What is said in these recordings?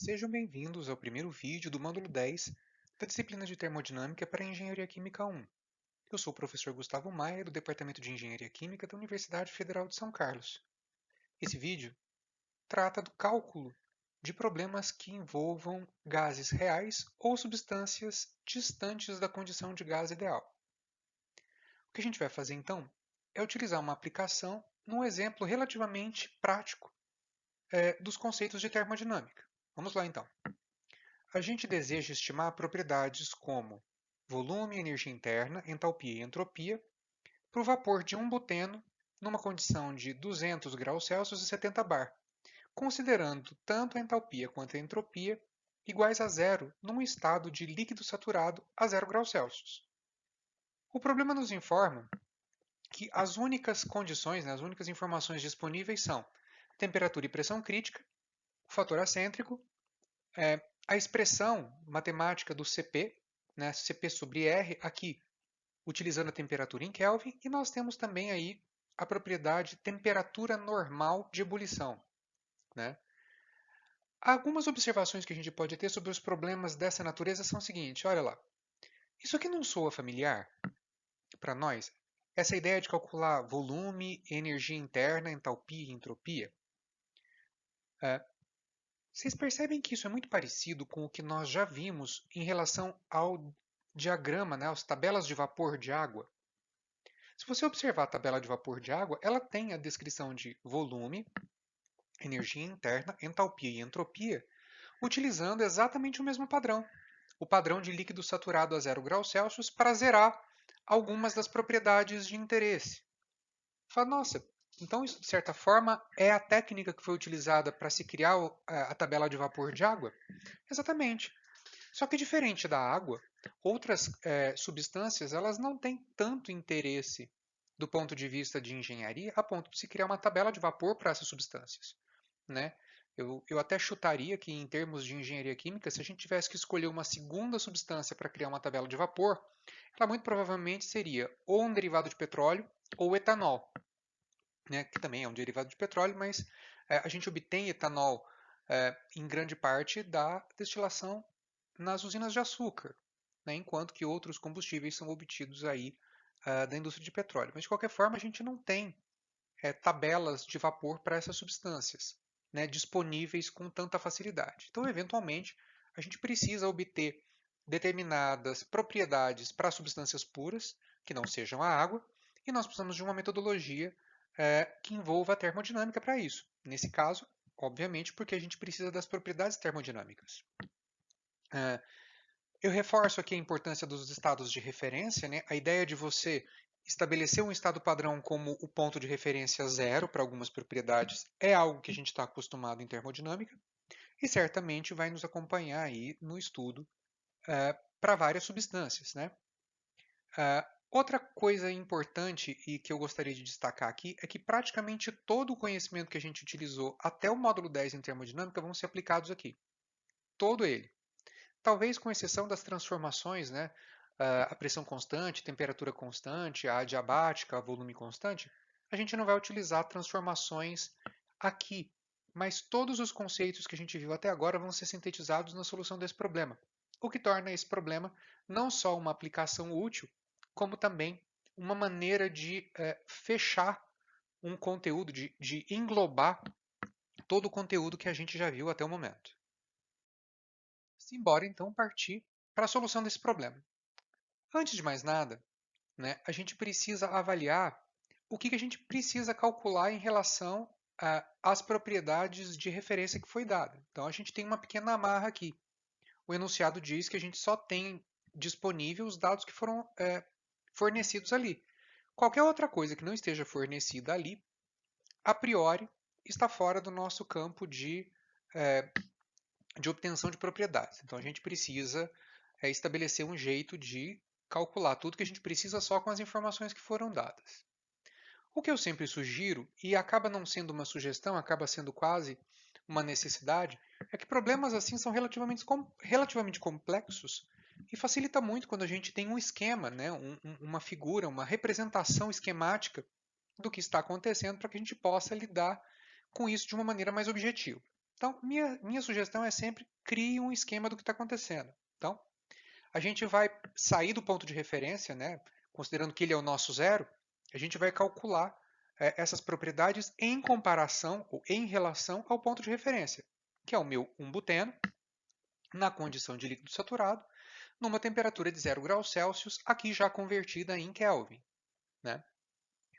Sejam bem-vindos ao primeiro vídeo do módulo 10 da disciplina de Termodinâmica para Engenharia Química 1. Eu sou o professor Gustavo Maia, do Departamento de Engenharia Química da Universidade Federal de São Carlos. Esse vídeo trata do cálculo de problemas que envolvam gases reais ou substâncias distantes da condição de gás ideal. O que a gente vai fazer então é utilizar uma aplicação num exemplo relativamente prático dos conceitos de termodinâmica. Vamos lá então. A gente deseja estimar propriedades como volume, energia interna, entalpia e entropia para o vapor de um buteno numa condição de 200 graus Celsius e 70 bar, considerando tanto a entalpia quanto a entropia iguais a zero num estado de líquido saturado a 0 graus Celsius. O problema nos informa que as únicas condições, as únicas informações disponíveis são temperatura e pressão crítica, o fator acêntrico, a expressão matemática do Cp, Cp sobre R, aqui utilizando a temperatura em Kelvin, e nós temos também aí a propriedade temperatura normal de ebulição. Algumas observações que a gente pode ter sobre os problemas dessa natureza são o seguinte, olha lá. Isso aqui não soa familiar para nós? Essa ideia de calcular volume, energia interna, entalpia e entropia? Vocês percebem que isso é muito parecido com o que nós já vimos em relação ao diagrama, as tabelas de vapor de água? Se você observar a tabela de vapor de água, ela tem a descrição de volume, energia interna, entalpia e entropia, utilizando exatamente o mesmo padrão, o padrão de líquido saturado a 0 graus Celsius para zerar algumas das propriedades de interesse. Fala, nossa, então isso de certa forma é a técnica que foi utilizada para se criar a tabela de vapor de água? Exatamente. Só que diferente da água, outras substâncias elas não têm tanto interesse do ponto de vista de engenharia a ponto de se criar uma tabela de vapor para essas substâncias. Eu até chutaria que em termos de engenharia química, se a gente tivesse que escolher uma segunda substância para criar uma tabela de vapor, ela muito provavelmente seria ou um derivado de petróleo ou etanol, que também é um derivado de petróleo, mas a gente obtém etanol em grande parte da destilação nas usinas de açúcar, enquanto que outros combustíveis são obtidos aí da indústria de petróleo. Mas de qualquer forma, a gente não tem tabelas de vapor para essas substâncias disponíveis com tanta facilidade. Então, eventualmente, a gente precisa obter determinadas propriedades para substâncias puras, que não sejam a água, e nós precisamos de uma metodologia que envolva a termodinâmica para isso. Nesse caso, obviamente, porque a gente precisa das propriedades termodinâmicas. Eu reforço aqui a importância dos estados de referência, a ideia de você estabelecer um estado padrão como o ponto de referência zero para algumas propriedades é algo que a gente está acostumado em termodinâmica e certamente vai nos acompanhar aí no estudo para várias substâncias. Outra coisa importante e que eu gostaria de destacar aqui é que praticamente todo o conhecimento que a gente utilizou até o módulo 10 em termodinâmica vão ser aplicados aqui. Todo ele. Talvez com exceção das transformações, a pressão constante, temperatura constante, a adiabática, a volume constante, a gente não vai utilizar transformações aqui, mas todos os conceitos que a gente viu até agora vão ser sintetizados na solução desse problema, o que torna esse problema não só uma aplicação útil, como também uma maneira de fechar um conteúdo, de englobar todo o conteúdo que a gente já viu até o momento. Simbora então partir para a solução desse problema. Antes de mais nada, a gente precisa avaliar o que a gente precisa calcular em relação às propriedades de referência que foi dada. Então a gente tem uma pequena amarra aqui. O enunciado diz que a gente só tem disponível os dados que foram fornecidos ali. Qualquer outra coisa que não esteja fornecida ali, a priori, está fora do nosso campo de obtenção de propriedades. Então a gente precisa estabelecer um jeito de calcular tudo que a gente precisa só com as informações que foram dadas. O que eu sempre sugiro, e acaba não sendo uma sugestão, acaba sendo quase uma necessidade, é que problemas assim são relativamente complexos e facilita muito quando a gente tem um esquema, uma figura, uma representação esquemática do que está acontecendo para que a gente possa lidar com isso de uma maneira mais objetiva. Então, minha sugestão é sempre crie um esquema do que está acontecendo. Então, a gente vai sair do ponto de referência, né, considerando que ele é o nosso zero, a gente vai calcular essas propriedades em comparação ou em relação ao ponto de referência, que é o meu 1-buteno, na condição de líquido saturado, numa temperatura de 0 graus Celsius, aqui já convertida em Kelvin. Né?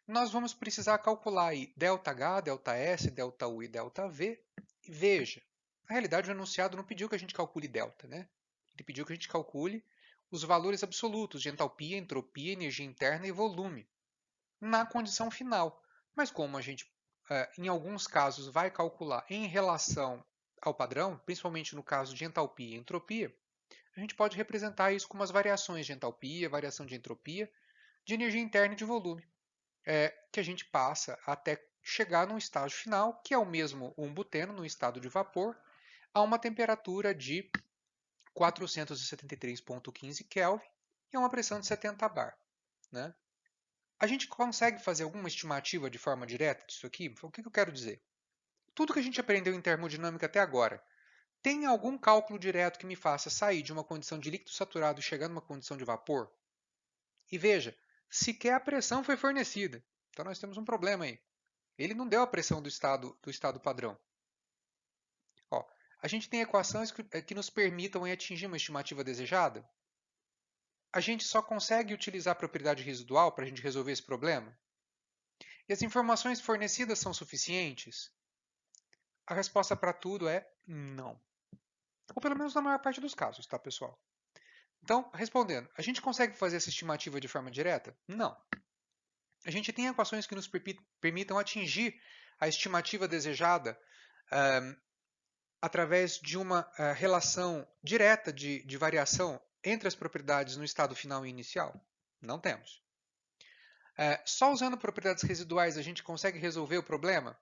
Nós vamos precisar calcular aí ΔH, ΔS, ΔU e ΔV. E veja, na realidade o enunciado não pediu que a gente calcule delta, né? Ele pediu que a gente calcule os valores absolutos de entalpia, entropia, energia interna e volume na condição final. Mas como a gente, em alguns casos, vai calcular em relação ao padrão, principalmente no caso de entalpia e entropia, a gente pode representar isso como as variações de entalpia, variação de entropia, de energia interna e de volume, que a gente passa até chegar num estágio final, que é o mesmo 1-buteno no estado de vapor, a uma temperatura de 473,15 Kelvin e a uma pressão de 70 bar. Né? A gente consegue fazer alguma estimativa de forma direta disso aqui? O que eu quero dizer? Tudo que a gente aprendeu em termodinâmica até agora, tem algum cálculo direto que me faça sair de uma condição de líquido saturado e chegar numa condição de vapor? E veja, sequer a pressão foi fornecida. Então nós temos um problema aí. Ele não deu a pressão do estado padrão. Ó, a gente tem equações que nos permitam atingir uma estimativa desejada? A gente só consegue utilizar a propriedade residual para a gente resolver esse problema? E as informações fornecidas são suficientes? A resposta para tudo é não. Ou pelo menos na maior parte dos casos, tá, pessoal? Então, respondendo, a gente consegue fazer essa estimativa de forma direta? Não. A gente tem equações que nos permitam atingir a estimativa desejada através de uma relação direta de variação entre as propriedades no estado final e inicial? Não temos. Só usando propriedades residuais a gente consegue resolver o problema?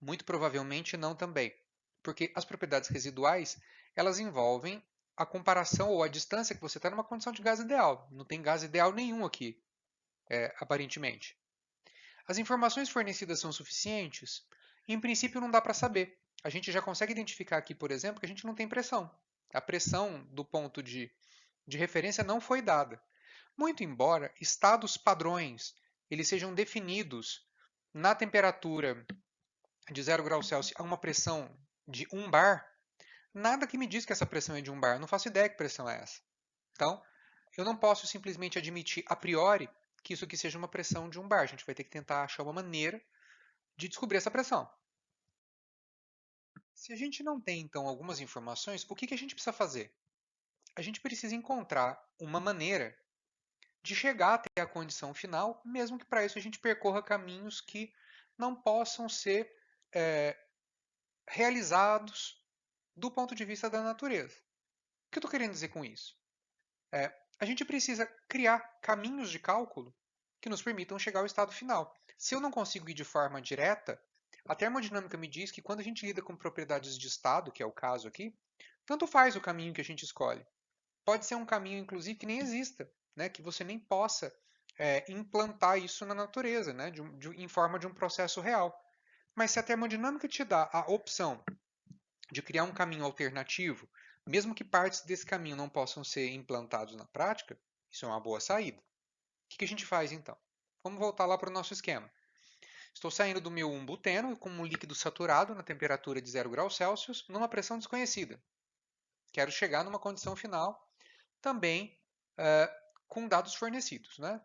Muito provavelmente não também, porque as propriedades residuais elas envolvem a comparação ou a distância que você está numa condição de gás ideal. Não tem gás ideal nenhum aqui, aparentemente. As informações fornecidas são suficientes? Em princípio, não dá para saber. A gente já consegue identificar aqui, por exemplo, que a gente não tem pressão. A pressão do ponto de referência não foi dada. Muito embora estados padrões eles sejam definidos na temperatura de 0 graus Celsius a uma pressão de 1 bar, nada que me diz que essa pressão é de 1 bar. Eu não faço ideia que pressão é essa. Então, eu não posso simplesmente admitir a priori que isso aqui seja uma pressão de 1 bar. A gente vai ter que tentar achar uma maneira de descobrir essa pressão. Se a gente não tem, então, algumas informações, o que a gente precisa fazer? A gente precisa encontrar uma maneira de chegar até a condição final, mesmo que para isso a gente percorra caminhos que não possam ser realizados do ponto de vista da natureza. O que eu estou querendo dizer com isso? A gente precisa criar caminhos de cálculo que nos permitam chegar ao estado final. Se eu não consigo ir de forma direta, a termodinâmica me diz que quando a gente lida com propriedades de estado, que é o caso aqui, tanto faz o caminho que a gente escolhe. Pode ser um caminho, inclusive, que nem exista, né? Que você nem possa implantar isso na natureza, né? Em forma de um processo real. Mas se a termodinâmica te dá a opção de criar um caminho alternativo, mesmo que partes desse caminho não possam ser implantados na prática, isso é uma boa saída. O que a gente faz então? Vamos voltar lá para o nosso esquema. Estou saindo do meu 1-buteno com um líquido saturado na temperatura de 0 graus Celsius, numa pressão desconhecida. Quero chegar numa condição final também com dados fornecidos. Né?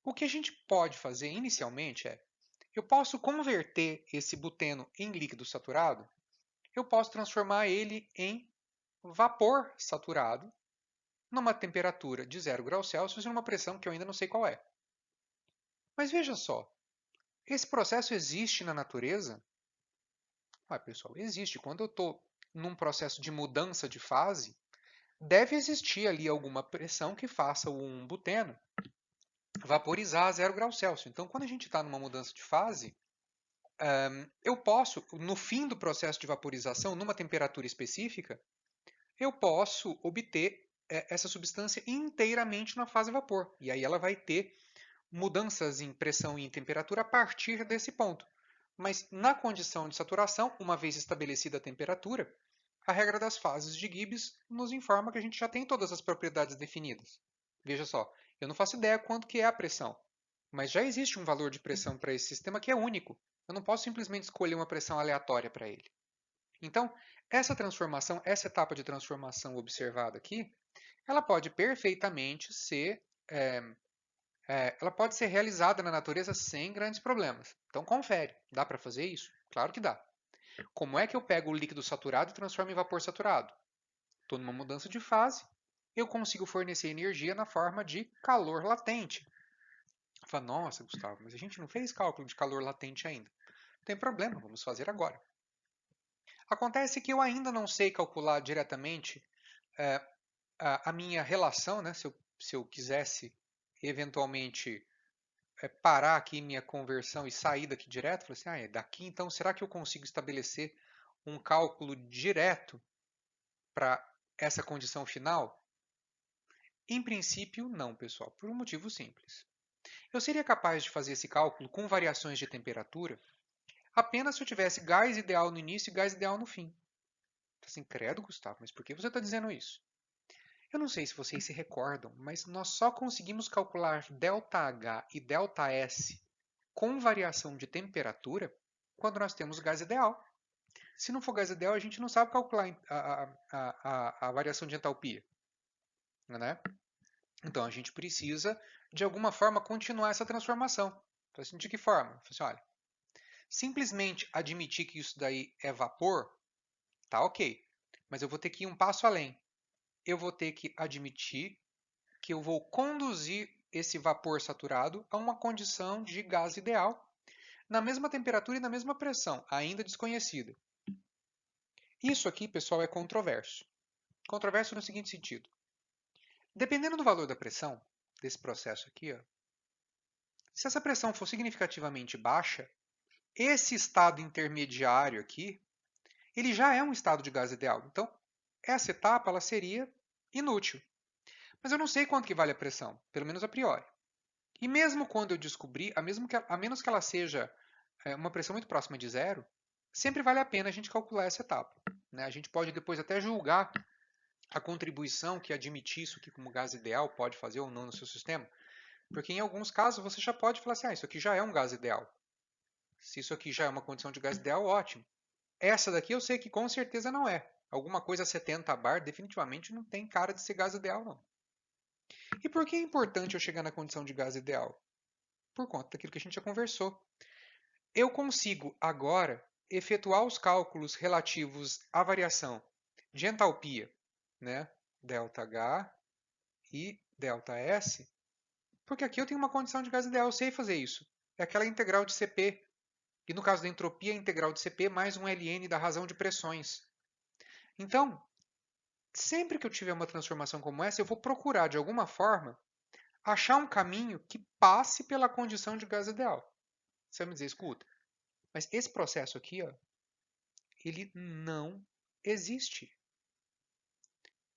O que a gente pode fazer inicialmente é, eu posso converter esse buteno em líquido saturado, eu posso transformar ele em vapor saturado numa temperatura de 0 graus Celsius e numa pressão que eu ainda não sei qual é. Mas veja só, esse processo existe na natureza? Pessoal, existe. Quando eu estou num processo de mudança de fase, deve existir ali alguma pressão que faça o 1-buteno vaporizar a 0 graus Celsius. Então, quando a gente está numa mudança de fase, eu posso, no fim do processo de vaporização, numa temperatura específica, eu posso obter essa substância inteiramente na fase vapor. E aí ela vai ter mudanças em pressão e em temperatura a partir desse ponto. Mas na condição de saturação, uma vez estabelecida a temperatura, a regra das fases de Gibbs nos informa que a gente já tem todas as propriedades definidas. Veja só, eu não faço ideia quanto que é a pressão, mas já existe um valor de pressão para esse sistema que é único. Eu não posso simplesmente escolher uma pressão aleatória para ele. Então, essa transformação, essa etapa de transformação observada aqui, ela pode perfeitamente ser, ela pode ser realizada na natureza sem grandes problemas. Então, confere, dá para fazer isso? Claro que dá. Como é que eu pego o líquido saturado e transformo em vapor saturado? Estou numa mudança de fase, eu consigo fornecer energia na forma de calor latente. Fala, nossa, Gustavo, mas a gente não fez cálculo de calor latente ainda. Não tem problema, vamos fazer agora. Acontece que eu ainda não sei calcular diretamente é, a minha relação, né? Se eu quisesse eventualmente parar aqui minha conversão e sair daqui direto, falar assim, é daqui então será que eu consigo estabelecer um cálculo direto para essa condição final? Em princípio, não, pessoal, por um motivo simples. Eu seria capaz de fazer esse cálculo com variações de temperatura apenas se eu tivesse gás ideal no início e gás ideal no fim. Assim, credo, Gustavo, mas por que você está dizendo isso? Eu não sei se vocês se recordam, mas nós só conseguimos calcular ΔH e ΔS com variação de temperatura quando nós temos gás ideal. Se não for gás ideal, a gente não sabe calcular a variação de entalpia. Né? Então a gente precisa, de alguma forma, continuar essa transformação. Então, assim, de que forma? Assim, olha, simplesmente admitir que isso daí é vapor, tá ok. Mas eu vou ter que ir um passo além. Eu vou ter que admitir que eu vou conduzir esse vapor saturado a uma condição de gás ideal, na mesma temperatura e na mesma pressão, ainda desconhecida. Isso aqui, pessoal, é controverso. Controverso no seguinte sentido. Dependendo do valor da pressão, desse processo aqui, ó, se essa pressão for significativamente baixa, esse estado intermediário aqui, ele já é um estado de gás ideal. Então, essa etapa ela seria inútil. Mas eu não sei quanto que vale a pressão, pelo menos a priori. E mesmo quando eu descobrir, a menos que ela seja uma pressão muito próxima de zero, sempre vale a pena a gente calcular essa etapa. Né? A gente pode depois até julgar a contribuição que admitir isso aqui como gás ideal pode fazer ou não no seu sistema. Porque em alguns casos você já pode falar assim, isso aqui já é um gás ideal. Se isso aqui já é uma condição de gás ideal, ótimo. Essa daqui eu sei que com certeza não é. Alguma coisa 70 bar definitivamente não tem cara de ser gás ideal, não. E por que é importante eu chegar na condição de gás ideal? Por conta daquilo que a gente já conversou. Eu consigo agora efetuar os cálculos relativos à variação de entalpia, né? ΔH e ΔS, porque aqui eu tenho uma condição de gás ideal, eu sei fazer isso. É aquela integral de Cp. E no caso da entropia, a integral de Cp mais um Ln da razão de pressões. Então, sempre que eu tiver uma transformação como essa, eu vou procurar, de alguma forma, achar um caminho que passe pela condição de gás ideal. Você vai me dizer, escuta, mas esse processo aqui, ó, ele não existe.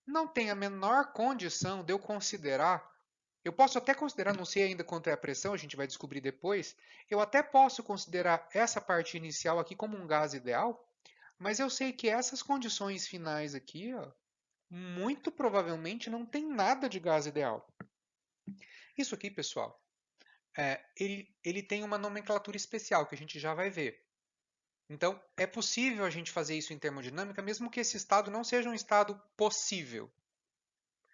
Não tem a menor condição de eu considerar. Eu posso até considerar, não sei ainda quanto é a pressão, a gente vai descobrir depois. Eu até posso considerar essa parte inicial aqui como um gás ideal, mas eu sei que essas condições finais aqui, ó, muito provavelmente não tem nada de gás ideal. Isso aqui, pessoal, ele tem uma nomenclatura especial que a gente já vai ver. Então, é possível a gente fazer isso em termodinâmica, mesmo que esse estado não seja um estado possível.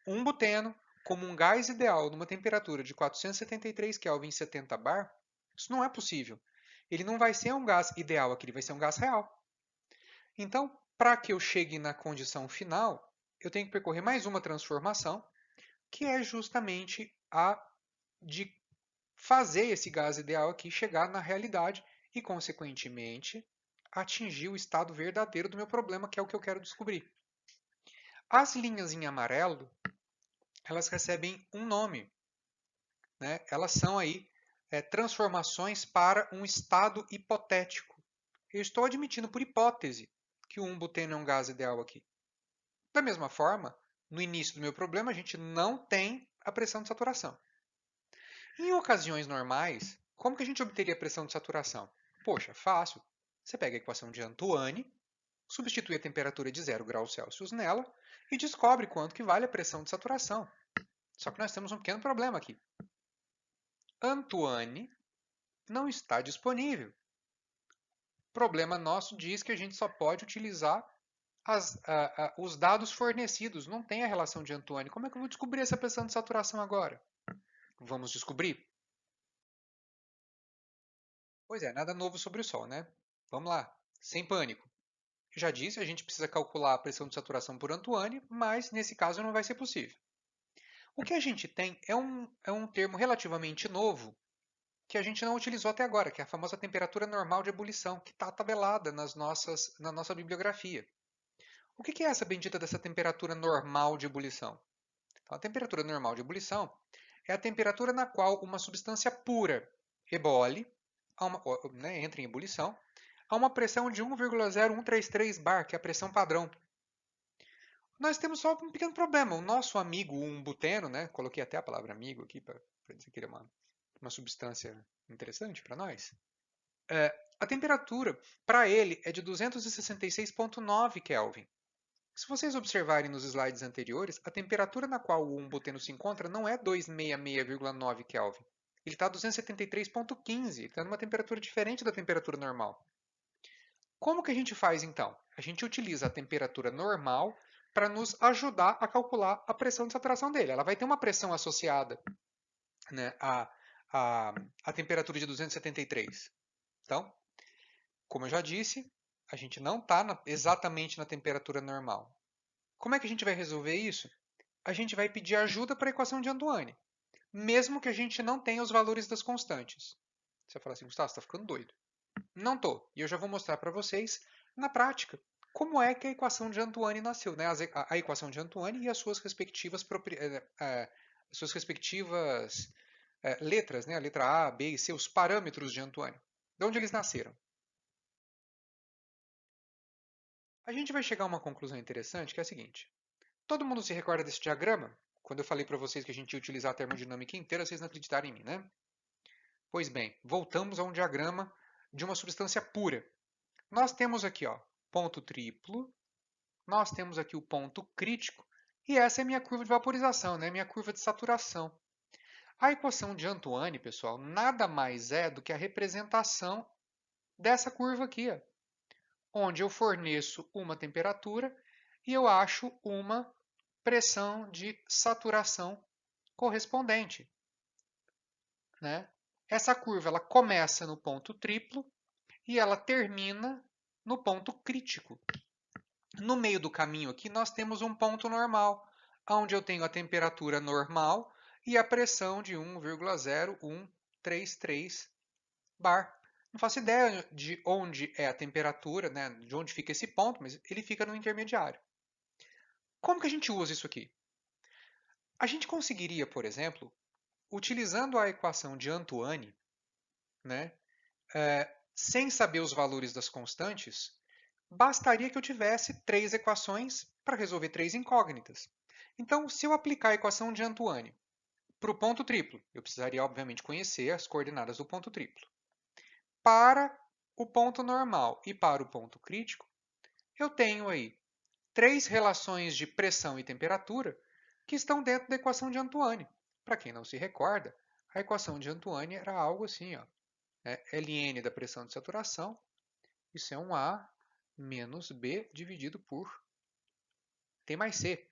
Um buteno, como um gás ideal numa temperatura de 473 Kelvin 70 bar, isso não é possível. Ele não vai ser um gás ideal aqui, ele vai ser um gás real. Então, para que eu chegue na condição final, eu tenho que percorrer mais uma transformação, que é justamente a de fazer esse gás ideal aqui chegar na realidade e, consequentemente, atingir o estado verdadeiro do meu problema, que é o que eu quero descobrir. As linhas em amarelo, elas recebem um nome. Né? Elas são aí transformações para um estado hipotético. Eu estou admitindo por hipótese que o 1-buteno é um gás ideal aqui. Da mesma forma, no início do meu problema, a gente não tem a pressão de saturação. Em ocasiões normais, como que a gente obteria a pressão de saturação? Poxa, fácil. Você pega a equação de Antoine, substitui a temperatura de 0 graus Celsius nela e descobre quanto que vale a pressão de saturação. Só que nós temos um pequeno problema aqui. Antoine não está disponível. O problema nosso diz que a gente só pode utilizar os dados fornecidos, não tem a relação de Antoine. Como é que eu vou descobrir essa pressão de saturação agora? Vamos descobrir? Pois é, nada novo sobre o Sol, né? Vamos lá, sem pânico. Eu já disse, a gente precisa calcular a pressão de saturação por Antoine, mas nesse caso não vai ser possível. O que a gente tem é um termo relativamente novo que a gente não utilizou até agora, que é a famosa temperatura normal de ebulição, que está tabelada na nossa bibliografia. O que é essa bendita dessa temperatura normal de ebulição? Então, a temperatura normal de ebulição é a temperatura na qual uma substância pura ebole, entra em ebulição, a uma pressão de 1,0133 bar, que é a pressão padrão. Nós temos só um pequeno problema. O nosso amigo umbuteno, né? Coloquei até a palavra amigo aqui para dizer que ele é uma substância interessante para nós. A temperatura para ele é de 266,9 Kelvin. Se vocês observarem nos slides anteriores, a temperatura na qual o umbuteno se encontra não é 266,9 Kelvin. Ele está a 273,15, está numa temperatura diferente da temperatura normal. Como que a gente faz então? A gente utiliza a temperatura normal para nos ajudar a calcular a pressão de saturação dele. Ela vai ter uma pressão associada, né, à temperatura de 273. Então, como eu já disse, a gente não está exatamente na temperatura normal. Como é que a gente vai resolver isso? A gente vai pedir ajuda para a equação de Antoine, mesmo que a gente não tenha os valores das constantes. Você vai falar assim, Gustavo, você está ficando doido. Não estou. E eu já vou mostrar para vocês, na prática, como é que a equação de Antoine nasceu, né? A equação de Antoine e as suas respectivas letras, né? A letra A, B e C, os parâmetros de Antoine. De onde eles nasceram? A gente vai chegar a uma conclusão interessante, que é a seguinte. Todo mundo se recorda desse diagrama? Quando eu falei para vocês que a gente ia utilizar a termodinâmica inteira, vocês não acreditaram em mim, né? Pois bem, voltamos a um diagrama de uma substância pura. Nós temos aqui, ó, ponto triplo, nós temos aqui o ponto crítico, e essa é a minha curva de vaporização, né? Minha curva de saturação. A equação de Antoine, pessoal, nada mais é do que a representação dessa curva aqui, ó, onde eu forneço uma temperatura e eu acho uma pressão de saturação correspondente, né? Essa curva ela começa no ponto triplo e ela termina no ponto crítico. No meio do caminho aqui nós temos um ponto normal, onde eu tenho a temperatura normal e a pressão de 1,0133 bar. Não faço ideia de onde é a temperatura, né, de onde fica esse ponto, mas ele fica no intermediário. Como que a gente usa isso aqui? A gente conseguiria, por exemplo, utilizando a equação de Antoine, né, sem saber os valores das constantes, bastaria que eu tivesse três equações para resolver três incógnitas. Então, se eu aplicar a equação de Antoine para o ponto triplo, eu precisaria, obviamente, conhecer as coordenadas do ponto triplo. Para o ponto normal e para o ponto crítico, eu tenho aí três relações de pressão e temperatura que estão dentro da equação de Antoine. Para quem não se recorda, a equação de Antoine era algo assim, ó, né? Ln da pressão de saturação, isso é um A menos B dividido por T mais C.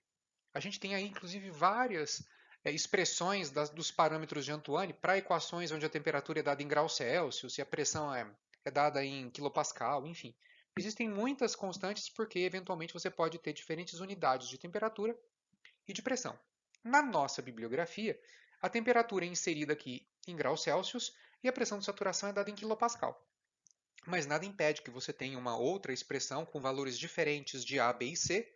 A gente tem aí, inclusive, várias expressões dos parâmetros de Antoine para equações onde a temperatura é dada em graus Celsius e a pressão é dada em quilopascal, enfim. Existem muitas constantes porque, eventualmente, você pode ter diferentes unidades de temperatura e de pressão. Na nossa bibliografia, a temperatura é inserida aqui em graus Celsius e a pressão de saturação é dada em quilopascal. Mas nada impede que você tenha uma outra expressão com valores diferentes de A, B e C,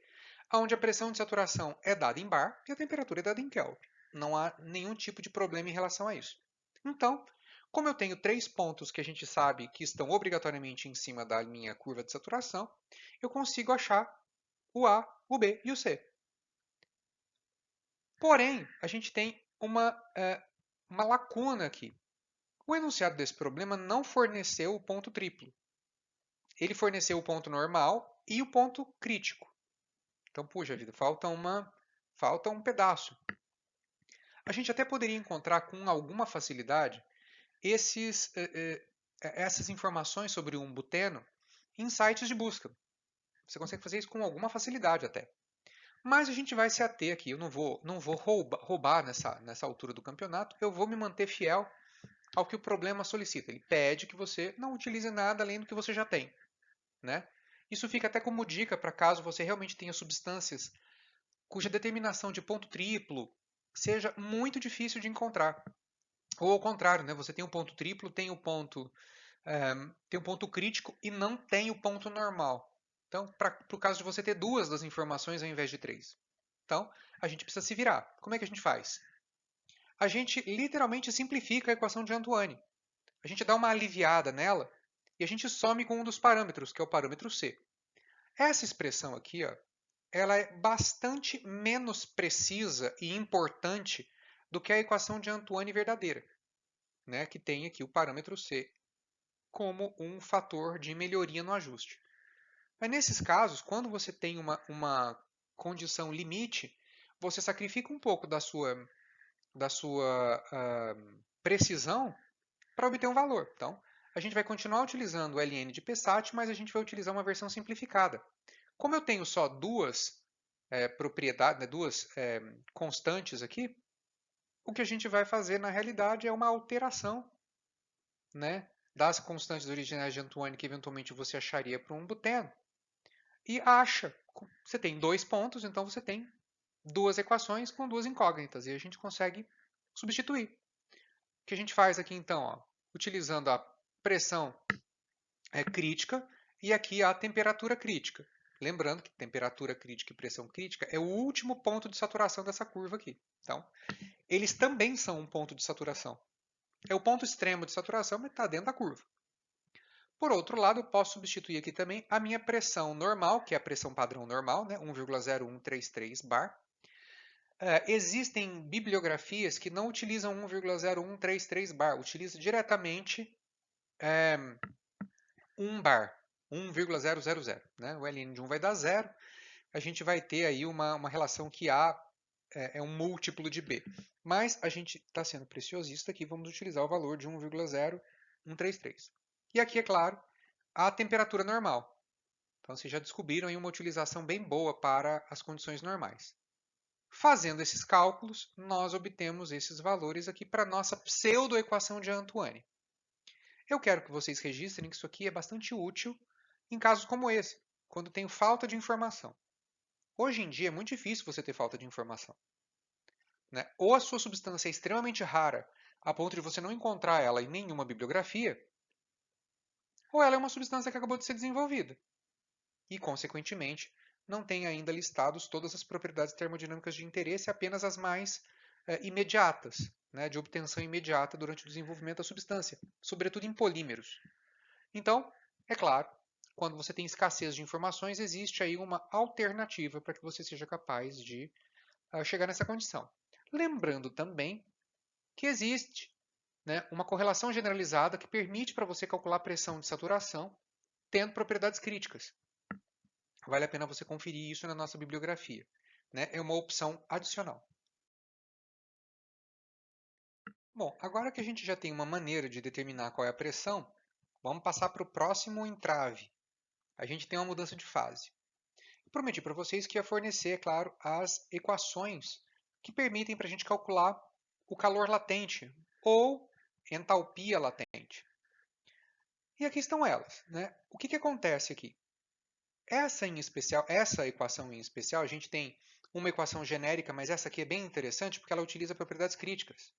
onde a pressão de saturação é dada em bar e a temperatura é dada em Kelvin. Não há nenhum tipo de problema em relação a isso. Então, como eu tenho três pontos que a gente sabe que estão obrigatoriamente em cima da minha curva de saturação, eu consigo achar o A, o B e o C. Porém, a gente tem uma lacuna aqui. O enunciado desse problema não forneceu o ponto triplo. Ele forneceu o ponto normal e o ponto crítico. Então, puxa vida, falta um pedaço. A gente até poderia encontrar com alguma facilidade essas informações sobre um buteno em sites de busca. Você consegue fazer isso com alguma facilidade até. Mas a gente vai se ater aqui. Eu não vou roubar nessa altura do campeonato. Eu vou me manter fiel ao que o problema solicita. Ele pede que você não utilize nada além do que você já tem, né? Isso fica até como dica para caso você realmente tenha substâncias cuja determinação de ponto triplo seja muito difícil de encontrar. Ou ao contrário, né? Você tem um ponto triplo, tem um ponto crítico e não tem o ponto normal. Então, para o caso de você ter duas das informações ao invés de três. Então, a gente precisa se virar. Como é que a gente faz? A gente literalmente simplifica a equação de Antoine. A gente dá uma aliviada nela e a gente some com um dos parâmetros, que é o parâmetro C. Essa expressão aqui, ó, ela é bastante menos precisa e importante do que a equação de Antoine verdadeira, né, que tem aqui o parâmetro C como um fator de melhoria no ajuste. Mas nesses casos, quando você tem uma condição limite, você sacrifica um pouco da sua precisão para obter um valor. Então, a gente vai continuar utilizando o ln de Psat, mas a gente vai utilizar uma versão simplificada. Como eu tenho só duas propriedades, né, duas constantes aqui, o que a gente vai fazer na realidade é uma alteração, né, das constantes originais de Antoine que eventualmente você acharia para um buteno. E acha, você tem dois pontos, então você tem duas equações com duas incógnitas, e a gente consegue substituir. O que a gente faz aqui então? Ó, utilizando a pressão crítica e aqui a temperatura crítica. Lembrando que temperatura crítica e pressão crítica é o último ponto de saturação dessa curva aqui. Então, eles também são um ponto de saturação. É o ponto extremo de saturação, mas está dentro da curva. Por outro lado, eu posso substituir aqui também a minha pressão normal, que é a pressão padrão normal, né, 1,0133 bar. Existem bibliografias que não utilizam 1,0133 bar, utilizam diretamente 1 bar, 1,000. Né? O ln de 1 vai dar 0, a gente vai ter aí uma relação que A é um múltiplo de B. Mas a gente está sendo preciosista aqui, vamos utilizar o valor de 1,0133. E aqui, é claro, a temperatura normal. Então, vocês já descobriram aí uma utilização bem boa para as condições normais. Fazendo esses cálculos, nós obtemos esses valores aqui para a nossa pseudo-equação de Antoine. Eu quero que vocês registrem que isso aqui é bastante útil em casos como esse, quando tenho falta de informação. Hoje em dia é muito difícil você ter falta de informação, né? Ou a sua substância é extremamente rara, a ponto de você não encontrar ela em nenhuma bibliografia, ou ela é uma substância que acabou de ser desenvolvida e, consequentemente, não tem ainda listados todas as propriedades termodinâmicas de interesse, apenas as mais imediatas, né, de obtenção imediata durante o desenvolvimento da substância, sobretudo em polímeros. Então, é claro, quando você tem escassez de informações, existe aí uma alternativa para que você seja capaz de chegar nessa condição. Lembrando também que existe, né, uma correlação generalizada que permite para você calcular a pressão de saturação tendo propriedades críticas. Vale a pena você conferir isso na nossa bibliografia, né? É uma opção adicional. Bom, agora que a gente já tem uma maneira de determinar qual é a pressão, vamos passar para o próximo entrave. A gente tem uma mudança de fase. Eu prometi para vocês que ia fornecer, é claro, as equações que permitem para a gente calcular o calor latente ou entalpia latente. E aqui estão elas, né? O que acontece aqui? Essa equação em especial, a gente tem uma equação genérica, mas essa aqui é bem interessante porque ela utiliza propriedades críticas,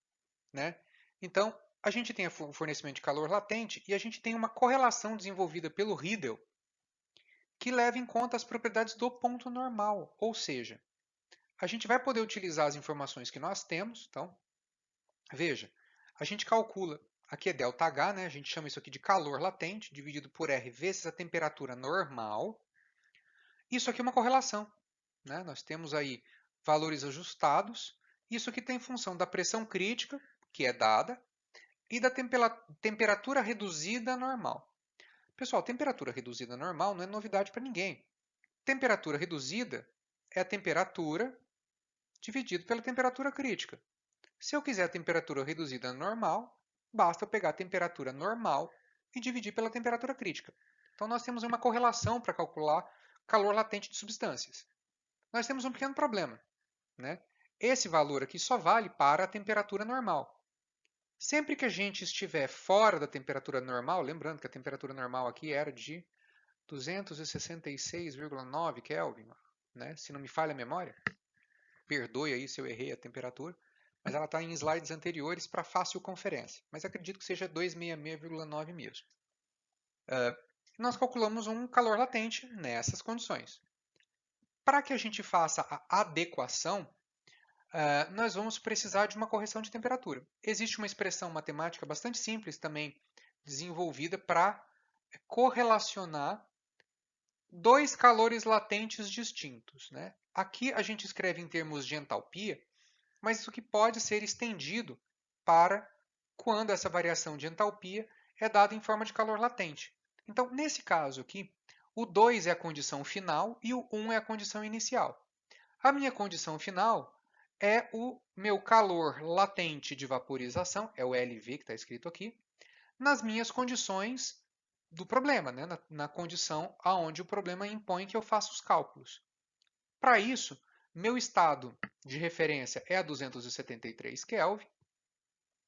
né? Então, a gente tem o fornecimento de calor latente e a gente tem uma correlação desenvolvida pelo Riedel que leva em conta as propriedades do ponto normal, ou seja, a gente vai poder utilizar as informações que nós temos. Então, veja, a gente calcula, aqui é ΔH, né? A gente chama isso aqui de calor latente, dividido por R vezes a temperatura normal. Isso aqui é uma correlação, né? Nós temos aí valores ajustados. Isso aqui tem função da pressão crítica, que é dada, e da temperatura reduzida normal. Pessoal, temperatura reduzida normal não é novidade para ninguém. Temperatura reduzida é a temperatura dividido pela temperatura crítica. Se eu quiser a temperatura reduzida normal, basta eu pegar a temperatura normal e dividir pela temperatura crítica. Então nós temos uma correlação para calcular calor latente de substâncias. Nós temos um pequeno problema, né? Esse valor aqui só vale para a temperatura normal. Sempre que a gente estiver fora da temperatura normal, lembrando que a temperatura normal aqui era de 266,9 Kelvin, né? Se não me falha a memória, perdoe aí se eu errei a temperatura, mas ela está em slides anteriores para fácil conferência, mas acredito que seja 266,9 mesmo. Nós calculamos um calor latente nessas condições. Para que a gente faça a adequação, nós vamos precisar de uma correção de temperatura. Existe uma expressão matemática bastante simples também desenvolvida para correlacionar dois calores latentes distintos, né? Aqui a gente escreve em termos de entalpia, mas isso que pode ser estendido para quando essa variação de entalpia é dada em forma de calor latente. Então, nesse caso aqui, o 2 é a condição final e o 1 é a condição inicial. A minha condição final é o meu calor latente de vaporização, é o LV que está escrito aqui, nas minhas condições do problema, né? na condição aonde o problema impõe que eu faça os cálculos. Para isso, meu estado de referência é a 273 Kelvin,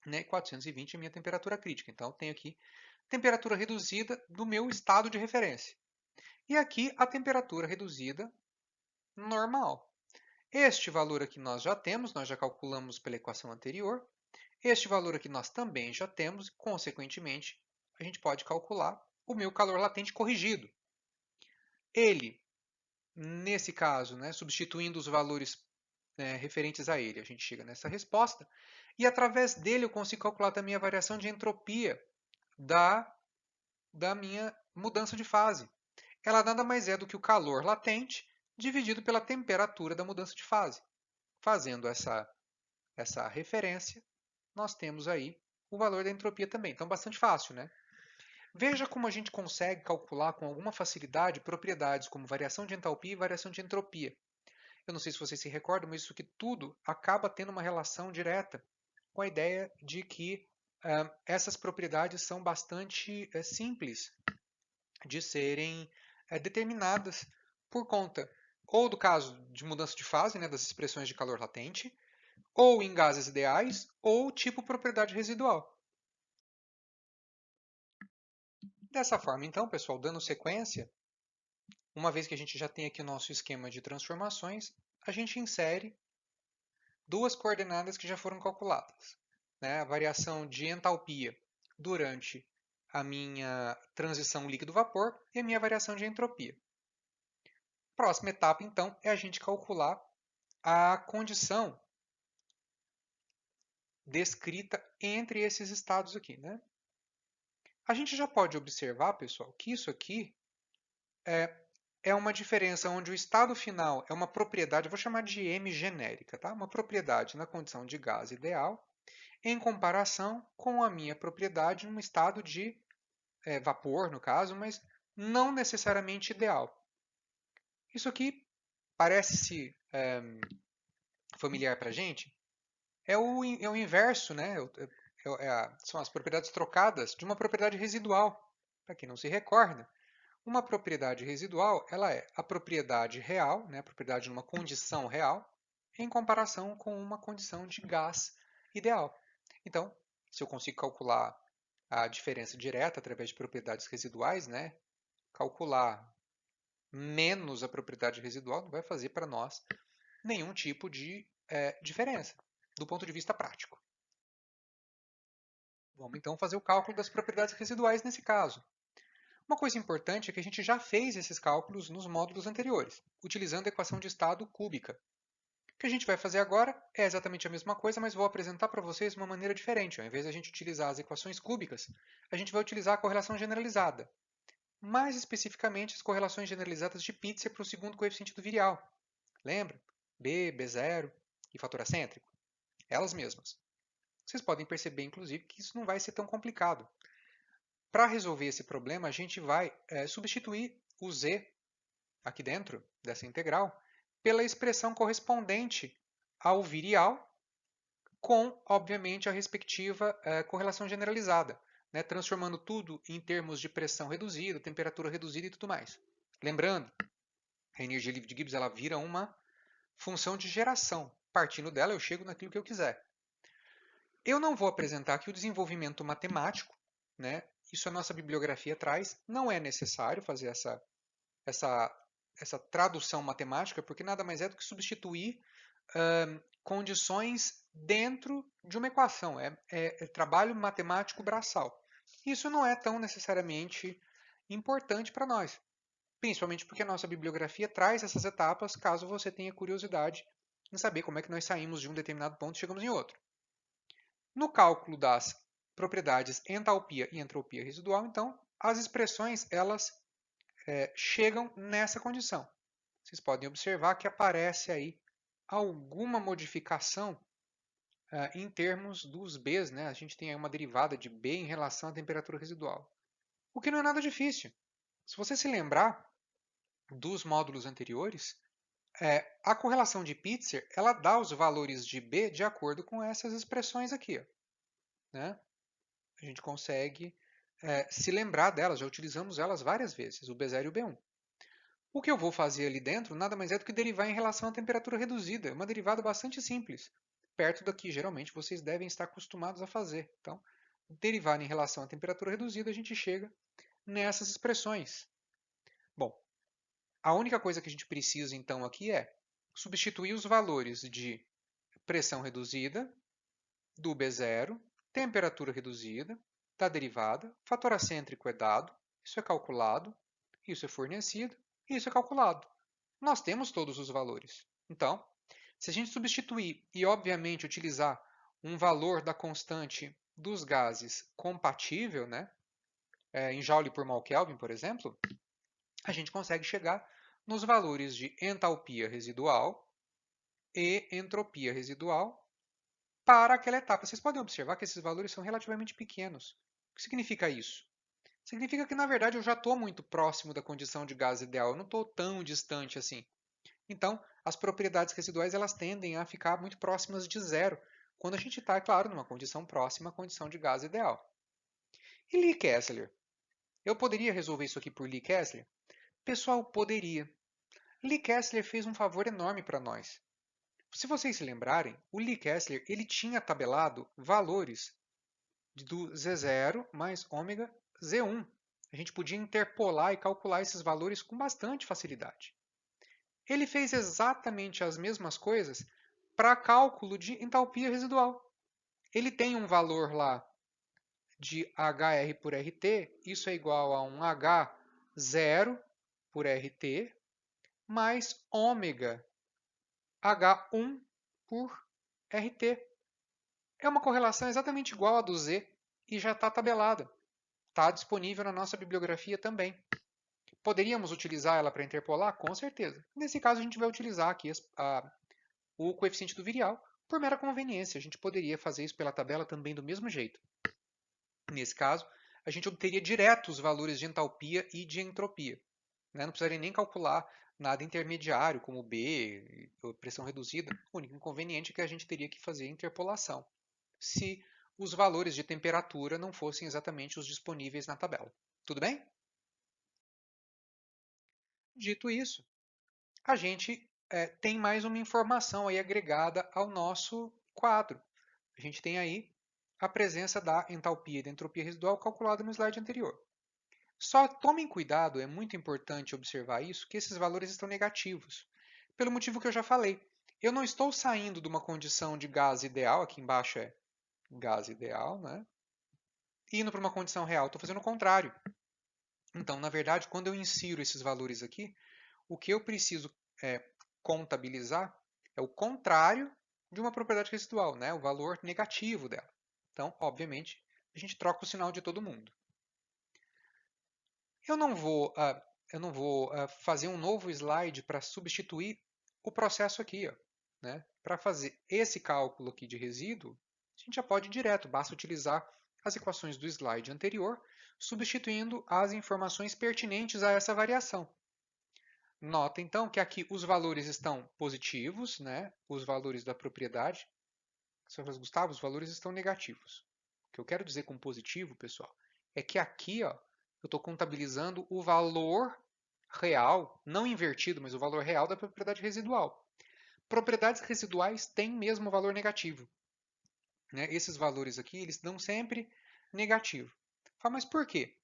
né? 420 é a minha temperatura crítica. Então, eu tenho aqui temperatura reduzida do meu estado de referência. E aqui a temperatura reduzida normal. Este valor aqui nós já temos, nós já calculamos pela equação anterior. Este valor aqui nós também já temos, consequentemente, a gente pode calcular o meu calor latente corrigido. Ele, nesse caso, né, substituindo os valores referentes a ele, a gente chega nessa resposta. E através dele eu consigo calcular também a variação de entropia da minha mudança de fase. Ela nada mais é do que o calor latente dividido pela temperatura da mudança de fase. Fazendo essa referência, nós temos aí o valor da entropia também. Então, bastante fácil, né? Veja como a gente consegue calcular com alguma facilidade propriedades como variação de entalpia e variação de entropia. Eu não sei se vocês se recordam, mas isso aqui tudo acaba tendo uma relação direta com a ideia de que essas propriedades são bastante simples de serem determinadas por conta ou do caso de mudança de fase, né, das expressões de calor latente, ou em gases ideais, ou tipo propriedade residual. Dessa forma, então, pessoal, dando sequência, uma vez que a gente já tem aqui o nosso esquema de transformações, a gente insere duas coordenadas que já foram calculadas, né? A variação de entalpia durante a minha transição líquido-vapor e a minha variação de entropia. Próxima etapa, então, é a gente calcular a condição descrita entre esses estados aqui, né? A gente já pode observar, pessoal, que isso aqui é uma diferença onde o estado final é uma propriedade, eu vou chamar de M genérica, tá? Uma propriedade na condição de gás ideal, em comparação com a minha propriedade no estado de vapor, no caso, mas não necessariamente ideal. Isso aqui parece familiar para a gente? É o inverso, né? São as propriedades trocadas de uma propriedade residual. Para quem não se recorda, uma propriedade residual ela é a propriedade real, né? A propriedade numa condição real, em comparação com uma condição de gás ideal. Então, se eu consigo calcular a diferença direta através de propriedades residuais, né? Calcular menos a propriedade residual não vai fazer para nós nenhum tipo de diferença do ponto de vista prático. Vamos então fazer o cálculo das propriedades residuais nesse caso. Uma coisa importante é que a gente já fez esses cálculos nos módulos anteriores, utilizando a equação de estado cúbica. O que a gente vai fazer agora é exatamente a mesma coisa, mas vou apresentar para vocês de uma maneira diferente. Ao invés de a gente utilizar as equações cúbicas, a gente vai utilizar a correlação generalizada. Mais especificamente, as correlações generalizadas de Pitzer para o segundo coeficiente do virial. Lembra? B, B0 e fator acêntrico. Elas mesmas. Vocês podem perceber, inclusive, que isso não vai ser tão complicado. Para resolver esse problema, a gente vai substituir o z aqui dentro dessa integral pela expressão correspondente ao virial com, obviamente, a respectiva correlação generalizada, né, transformando tudo em termos de pressão reduzida, temperatura reduzida e tudo mais. Lembrando, a energia livre de Gibbs ela vira uma função de geração. Partindo dela, eu chego naquilo que eu quiser. Eu não vou apresentar aqui o desenvolvimento matemático, né? Isso a nossa bibliografia traz. Não é necessário fazer essa tradução matemática, porque nada mais é do que substituir condições dentro de uma equação. É trabalho matemático braçal. Isso não é tão necessariamente importante para nós, principalmente porque a nossa bibliografia traz essas etapas, caso você tenha curiosidade em saber como é que nós saímos de um determinado ponto e chegamos em outro. No cálculo das propriedades entalpia e entropia residual, então, as expressões elas chegam nessa condição. Vocês podem observar que aparece aí alguma modificação em termos dos Bs, né? A gente tem aí uma derivada de B em relação à temperatura residual, o que não é nada difícil. Se você se lembrar dos módulos anteriores, a correlação de Pitzer ela dá os valores de B de acordo com essas expressões aqui. Ó, né? A gente consegue se lembrar delas, já utilizamos elas várias vezes, o B0 e o B1. O que eu vou fazer ali dentro nada mais é do que derivar em relação à temperatura reduzida. É uma derivada bastante simples, perto da que geralmente vocês devem estar acostumados a fazer. Então, derivar em relação à temperatura reduzida, a gente chega nessas expressões. Bom, a única coisa que a gente precisa então aqui é substituir os valores de pressão reduzida, do B0, temperatura reduzida, da derivada, fator acêntrico é dado, isso é calculado, isso é fornecido, isso é calculado. Nós temos todos os valores. Então, se a gente substituir e, obviamente, utilizar um valor da constante dos gases compatível, né, em Joule por mol Kelvin, por exemplo, a gente consegue chegar nos valores de entalpia residual e entropia residual para aquela etapa. Vocês podem observar que esses valores são relativamente pequenos. O que significa isso? Significa que, na verdade, eu já estou muito próximo da condição de gás ideal, eu não estou tão distante assim. Então, as propriedades residuais elas tendem a ficar muito próximas de zero, quando a gente está, é claro, numa condição próxima à condição de gás ideal. E Lee Kessler? Eu poderia resolver isso aqui por Lee Kessler? Pessoal, poderia. Lee Kessler fez um favor enorme para nós. Se vocês se lembrarem, o Lee Kessler ele tinha tabelado valores do Z0 mais ômega Z1. A gente podia interpolar e calcular esses valores com bastante facilidade. Ele fez exatamente as mesmas coisas para cálculo de entalpia residual. Ele tem um valor lá de HR por RT, isso é igual a um H0 por RT, mais ômega H1 por RT. É uma correlação exatamente igual à do Z e já está tabelada. Está disponível na nossa bibliografia também. Poderíamos utilizar ela para interpolar? Com certeza. Nesse caso, a gente vai utilizar aqui o coeficiente do virial por mera conveniência. A gente poderia fazer isso pela tabela também do mesmo jeito. Nesse caso, a gente obteria direto os valores de entalpia e de entropia. Não precisaria nem calcular nada intermediário, como B, pressão reduzida. O único inconveniente é que a gente teria que fazer interpolação, se os valores de temperatura não fossem exatamente os disponíveis na tabela. Tudo bem? Dito isso, a gente tem mais uma informação aí agregada ao nosso quadro. A gente tem aí a presença da entalpia e da entropia residual calculada no slide anterior. Só tomem cuidado, é muito importante observar isso, que esses valores estão negativos. Pelo motivo que eu já falei. Eu não estou saindo de uma condição de gás ideal, aqui embaixo é gás ideal, né? Indo para uma condição real, estou fazendo o contrário. Então, na verdade, quando eu insiro esses valores aqui, o que eu preciso contabilizar é o contrário de uma propriedade residual, né? O valor negativo dela. Então, obviamente, a gente troca o sinal de todo mundo. Eu não vou fazer um novo slide para substituir o processo aqui. Né? Para fazer esse cálculo aqui de resíduo, a gente já pode ir direto, basta utilizar as equações do slide anterior, substituindo as informações pertinentes a essa variação. Nota então que aqui os valores estão positivos, né? Os valores da propriedade. Senhor Gustavo, os valores estão negativos. O que eu quero dizer com positivo, pessoal, é que aqui ó, eu estou contabilizando o valor real, não invertido, mas o valor real da propriedade residual. Propriedades residuais têm mesmo valor negativo. Né? Esses valores aqui, eles dão sempre negativo. Mas por quê?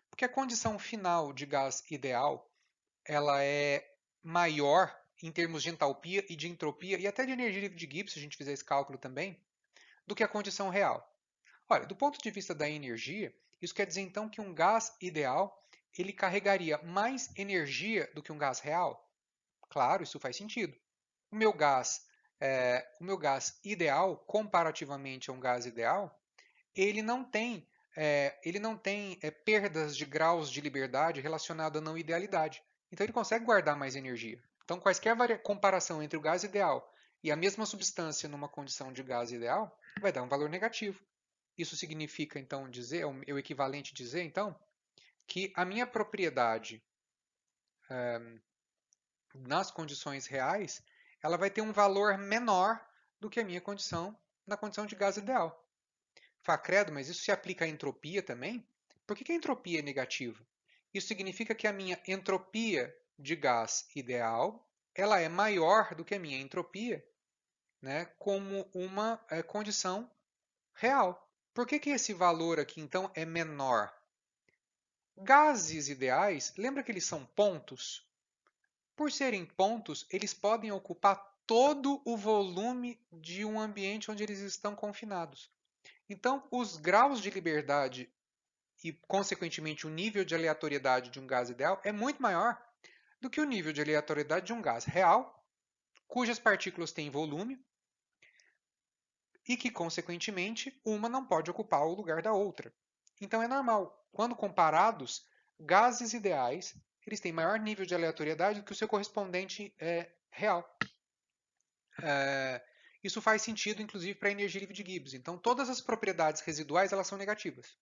Porque a condição final de gás ideal, ela é maior em termos de entalpia e de entropia, e até de energia livre de Gibbs, se a gente fizer esse cálculo também, do que a condição real. Olha, do ponto de vista da energia, isso quer dizer então que um gás ideal ele carregaria mais energia do que um gás real? Claro, isso faz sentido. O meu gás ideal, comparativamente a um gás ideal, ele não tem, perdas de graus de liberdade relacionado à não idealidade. Então ele consegue guardar mais energia. Então quaisquer comparação entre o gás ideal e a mesma substância numa condição de gás ideal vai dar um valor negativo. Isso significa então dizer, é o equivalente dizer então, que a minha propriedade nas condições reais, ela vai ter um valor menor do que a minha condição na condição de gás ideal. Fala, credo, mas isso se aplica à entropia também? Por que a entropia é negativa? Isso significa que a minha entropia de gás ideal ela é maior do que a minha entropia, né, como uma condição real. Por que esse valor aqui, então, é menor? Gases ideais, lembra que eles são pontos? Por serem pontos, eles podem ocupar todo o volume de um ambiente onde eles estão confinados. Então, os graus de liberdade e, consequentemente, o nível de aleatoriedade de um gás ideal é muito maior do que o nível de aleatoriedade de um gás real, cujas partículas têm volume e que, consequentemente, uma não pode ocupar o lugar da outra. Então, é normal. Quando comparados, gases ideais eles têm maior nível de aleatoriedade do que o seu correspondente real. Isso faz sentido, inclusive, para a energia livre de Gibbs. Então, todas as propriedades residuais elas são negativas.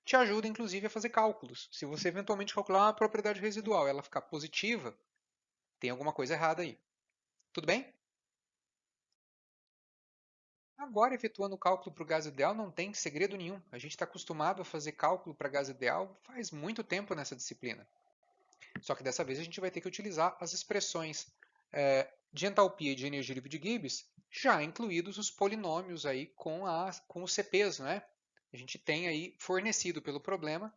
Te ajuda, inclusive, a fazer cálculos. Se você eventualmente calcular uma propriedade residual e ela ficar positiva, tem alguma coisa errada aí. Tudo bem? Agora, efetuando o cálculo para o gás ideal, não tem segredo nenhum. A gente está acostumado a fazer cálculo para gás ideal faz muito tempo nessa disciplina. Só que dessa vez a gente vai ter que utilizar as expressões de entalpia e de energia livre de Gibbs, já incluídos os polinômios aí com os CPs, né? A gente tem aí fornecido pelo problema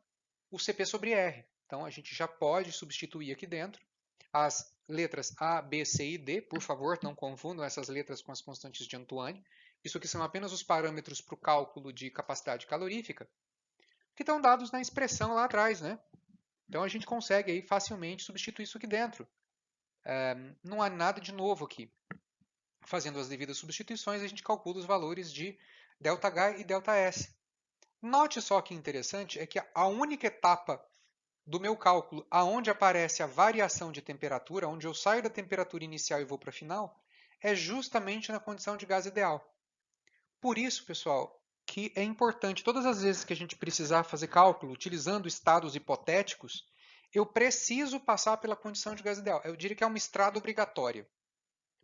o CP sobre R. Então a gente já pode substituir aqui dentro as letras A, B, C e D. Por favor, não confundam essas letras com as constantes de Antoine. Isso aqui são apenas os parâmetros para o cálculo de capacidade calorífica, que estão dados na expressão lá atrás, né? Então a gente consegue aí facilmente substituir isso aqui dentro. Não há nada de novo aqui. Fazendo as devidas substituições, a gente calcula os valores de ΔH e ΔS. Note só que interessante é que a única etapa do meu cálculo aonde aparece a variação de temperatura, onde eu saio da temperatura inicial e vou para a final, é justamente na condição de gás ideal. Por isso, pessoal, que é importante, todas as vezes que a gente precisar fazer cálculo utilizando estados hipotéticos, eu preciso passar pela condição de gás ideal. Eu diria que é uma estrada obrigatória.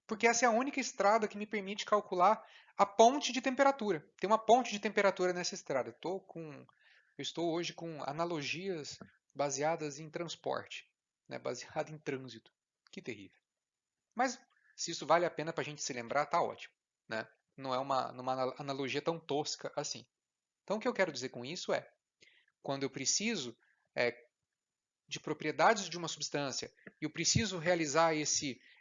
Porque essa é a única estrada que me permite calcular a ponte de temperatura. Tem uma ponte de temperatura nessa estrada. Eu estou hoje com analogias baseadas em transporte, né? Baseado em trânsito. Que terrível. Mas se isso vale a pena para a gente se lembrar, tá ótimo. Né? Não é uma analogia tão tosca assim. Então o que eu quero dizer com isso é, quando eu preciso de propriedades de uma substância e eu preciso realizar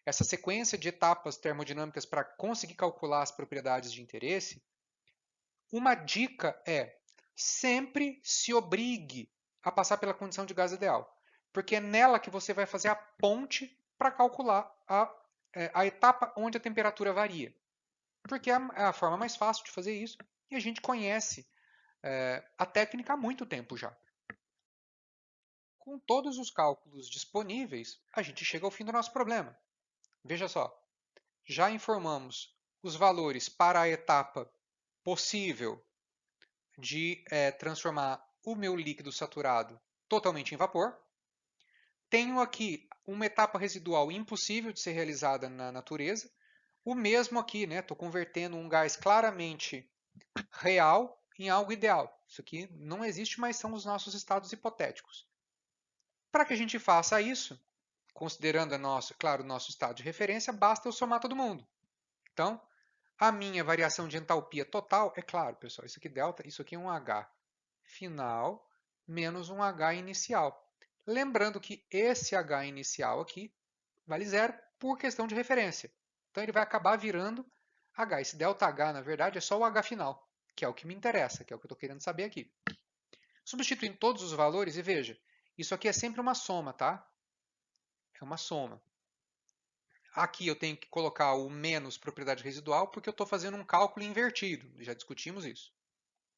essa sequência de etapas termodinâmicas para conseguir calcular as propriedades de interesse, uma dica é sempre se obrigue a passar pela condição de gás ideal, porque é nela que você vai fazer a ponte para calcular a etapa onde a temperatura varia. Porque é a forma mais fácil de fazer isso e a gente conhece a técnica há muito tempo já. Com todos os cálculos disponíveis, a gente chega ao fim do nosso problema. Veja só, já informamos os valores para a etapa possível de transformar o meu líquido saturado totalmente em vapor. Tenho aqui uma etapa residual impossível de ser realizada na natureza. O mesmo aqui, né? Estou convertendo um gás claramente real em algo ideal. Isso aqui não existe, mas são os nossos estados hipotéticos. Para que a gente faça isso, considerando claro, o nosso estado de referência, basta eu somar todo mundo. Então, a minha variação de entalpia total, é claro, pessoal, isso aqui delta, isso aqui é um H final menos um H inicial. Lembrando que esse H inicial aqui vale zero por questão de referência. Então ele vai acabar virando H. Esse ΔH, na verdade, é só o H final, que é o que me interessa, que é o que eu estou querendo saber aqui. Substituindo todos os valores, e veja, isso aqui é sempre uma soma, tá? É uma soma. Aqui eu tenho que colocar o menos propriedade residual, porque eu estou fazendo um cálculo invertido. Já discutimos isso.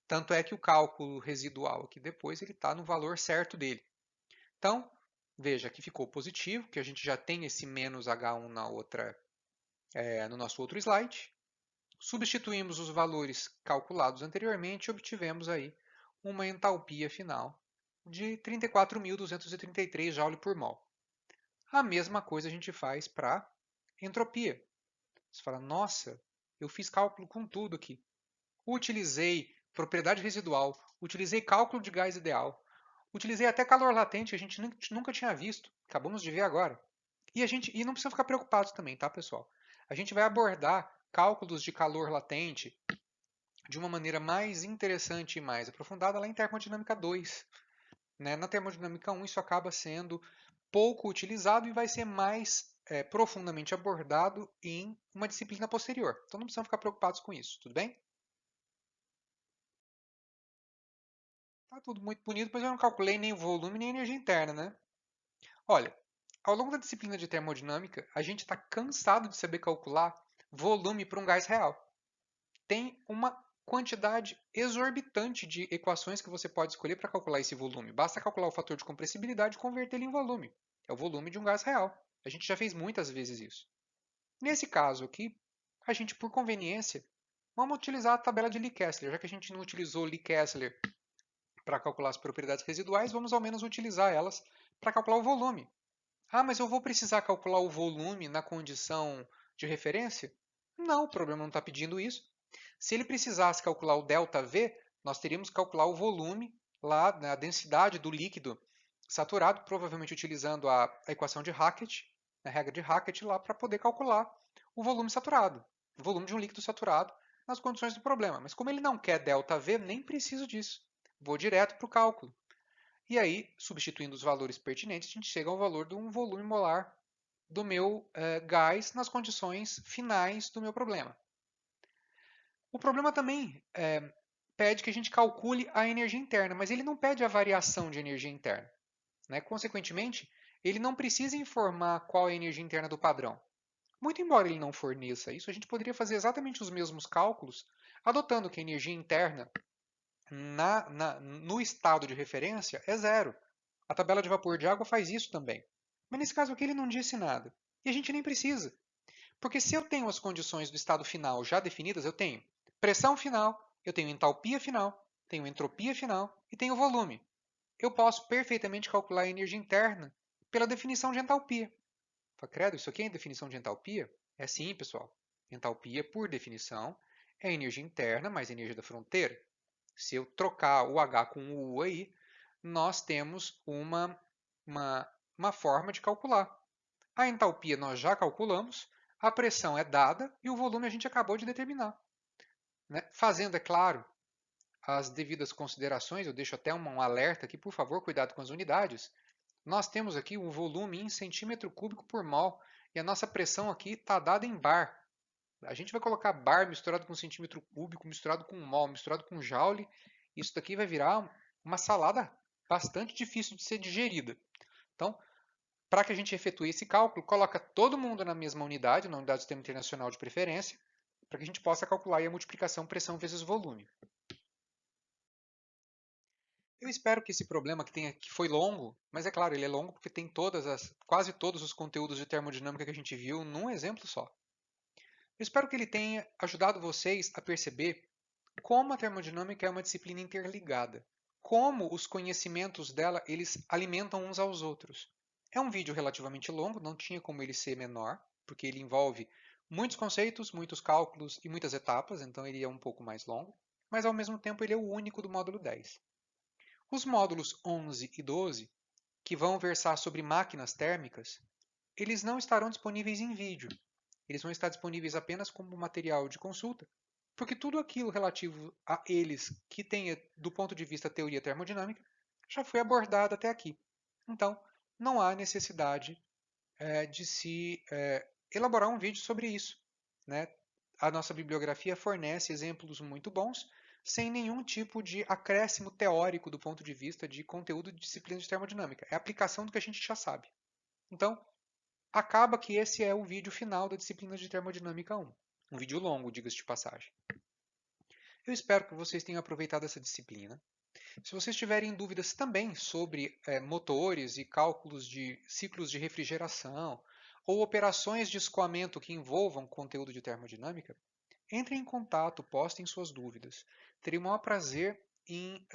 Tanto é que o cálculo residual aqui depois ele está no valor certo dele. Então, veja, aqui ficou positivo, que a gente já tem esse menos H1 no nosso outro slide. Substituímos os valores calculados anteriormente e obtivemos aí uma entalpia final de 34.233 Joule por mol. A mesma coisa a gente faz para entropia. Você fala, nossa, eu fiz cálculo com tudo aqui. Utilizei propriedade residual, utilizei cálculo de gás ideal, utilizei até calor latente, que a gente nunca tinha visto, acabamos de ver agora. E não precisa ficar preocupados também, tá, pessoal? A gente vai abordar cálculos de calor latente de uma maneira mais interessante e mais aprofundada lá em termodinâmica 2. Né? Na termodinâmica 1 isso acaba sendo pouco utilizado e vai ser mais profundamente abordado em uma disciplina posterior. Então não precisam ficar preocupados com isso, tudo bem? Tá tudo muito bonito, mas eu não calculei nem o volume nem a energia interna, né? Olha, ao longo da disciplina de termodinâmica, a gente está cansado de saber calcular volume para um gás real. Tem uma quantidade exorbitante de equações que você pode escolher para calcular esse volume. Basta calcular o fator de compressibilidade e converter ele em volume. É o volume de um gás real. A gente já fez muitas vezes isso. Nesse caso aqui, a gente, por conveniência, vamos utilizar a tabela de Lee-Kessler. Já que a gente não utilizou Lee-Kessler para calcular as propriedades residuais, vamos ao menos utilizar elas para calcular o volume. Ah, mas eu vou precisar calcular o volume na condição de referência? Não, o problema não está pedindo isso. Se ele precisasse calcular o ΔV, nós teríamos que calcular o volume lá, né, a densidade do líquido saturado, provavelmente utilizando a equação de Hackett, a regra de Hackett lá, para poder calcular o volume saturado, o volume de um líquido saturado nas condições do problema. Mas como ele não quer ΔV, nem preciso disso. Vou direto para o cálculo. E aí, substituindo os valores pertinentes, a gente chega ao valor de um volume molar do meu gás nas condições finais do meu problema. O problema também pede que a gente calcule a energia interna, mas ele não pede a variação de energia interna. Né? Consequentemente, ele não precisa informar qual é a energia interna do padrão. Muito embora ele não forneça isso, a gente poderia fazer exatamente os mesmos cálculos, adotando que a energia interna no estado de referência é zero. A tabela de vapor de água faz isso também. Mas nesse caso aqui ele não disse nada. E a gente nem precisa. Porque se eu tenho as condições do estado final já definidas, eu tenho pressão final, eu tenho entalpia final, tenho entropia final e tenho volume. Eu posso perfeitamente calcular a energia interna pela definição de entalpia. Fala, credo, isso aqui é a definição de entalpia? É sim, pessoal. Entalpia, por definição, é a energia interna mais a energia da fronteira. Se eu trocar o H com o U aí, nós temos uma forma de calcular. A entalpia nós já calculamos, a pressão é dada e o volume a gente acabou de determinar. Né? Fazendo, é claro, as devidas considerações, eu deixo até um alerta aqui, por favor, cuidado com as unidades. Nós temos aqui o volume em centímetro cúbico por mol e a nossa pressão aqui está dada em bar. A gente vai colocar bar misturado com centímetro cúbico, misturado com mol, misturado com joule. Isso daqui vai virar uma salada bastante difícil de ser digerida. Então, para que a gente efetue esse cálculo, coloca todo mundo na mesma unidade, na unidade do sistema internacional de preferência, para que a gente possa calcular a multiplicação pressão vezes volume. Eu espero que esse problema que foi longo, mas é claro, ele é longo porque tem quase todos os conteúdos de termodinâmica que a gente viu num exemplo só. Eu espero que ele tenha ajudado vocês a perceber como a termodinâmica é uma disciplina interligada, como os conhecimentos dela eles alimentam uns aos outros. É um vídeo relativamente longo, não tinha como ele ser menor, porque ele envolve muitos conceitos, muitos cálculos e muitas etapas, então ele é um pouco mais longo, mas ao mesmo tempo ele é o único do módulo 10. Os módulos 11 e 12, que vão versar sobre máquinas térmicas, eles não estarão disponíveis em vídeo. Eles vão estar disponíveis apenas como material de consulta, porque tudo aquilo relativo a eles que tenha do ponto de vista teoria termodinâmica já foi abordado até aqui. Então, não há necessidade de se elaborar um vídeo sobre isso, né? A nossa bibliografia fornece exemplos muito bons, sem nenhum tipo de acréscimo teórico do ponto de vista de conteúdo de disciplina de termodinâmica. É a aplicação do que a gente já sabe. Então, acaba que esse é o vídeo final da disciplina de termodinâmica 1. Um vídeo longo, diga-se de passagem. Eu espero que vocês tenham aproveitado essa disciplina. Se vocês tiverem dúvidas também sobre motores e cálculos de ciclos de refrigeração ou operações de escoamento que envolvam conteúdo de termodinâmica, entrem em contato, postem suas dúvidas. Terei o maior prazer em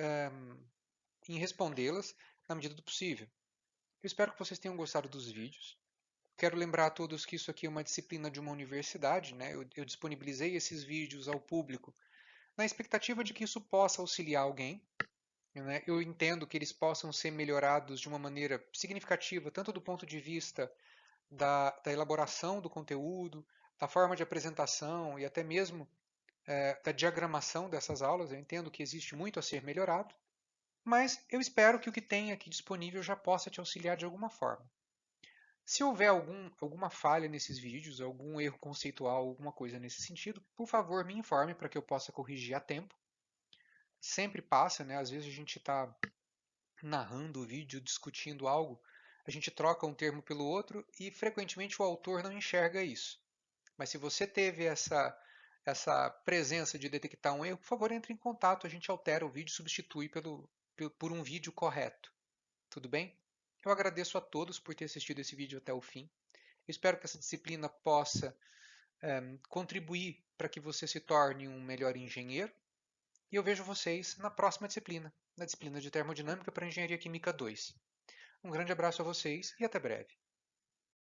respondê-las na medida do possível. Eu espero que vocês tenham gostado dos vídeos. Quero lembrar a todos que isso aqui é uma disciplina de uma universidade, né? Eu disponibilizei esses vídeos ao público na expectativa de que isso possa auxiliar alguém, né? Eu entendo que eles possam ser melhorados de uma maneira significativa, tanto do ponto de vista da elaboração do conteúdo, da forma de apresentação e até mesmo da diagramação dessas aulas. Eu entendo que existe muito a ser melhorado, mas eu espero que o que tem aqui disponível já possa te auxiliar de alguma forma. Se houver alguma falha nesses vídeos, algum erro conceitual, alguma coisa nesse sentido, por favor me informe para que eu possa corrigir a tempo. Sempre passa, né? Às vezes a gente está narrando o vídeo, discutindo algo, a gente troca um termo pelo outro e frequentemente o autor não enxerga isso. Mas se você teve essa presença de detectar um erro, por favor entre em contato, a gente altera o vídeo e substitui por um vídeo correto. Tudo bem? Eu agradeço a todos por ter assistido esse vídeo até o fim. Espero que essa disciplina possa contribuir para que você se torne um melhor engenheiro. E eu vejo vocês na próxima disciplina, na disciplina de Termodinâmica para Engenharia Química 2. Um grande abraço a vocês e até breve.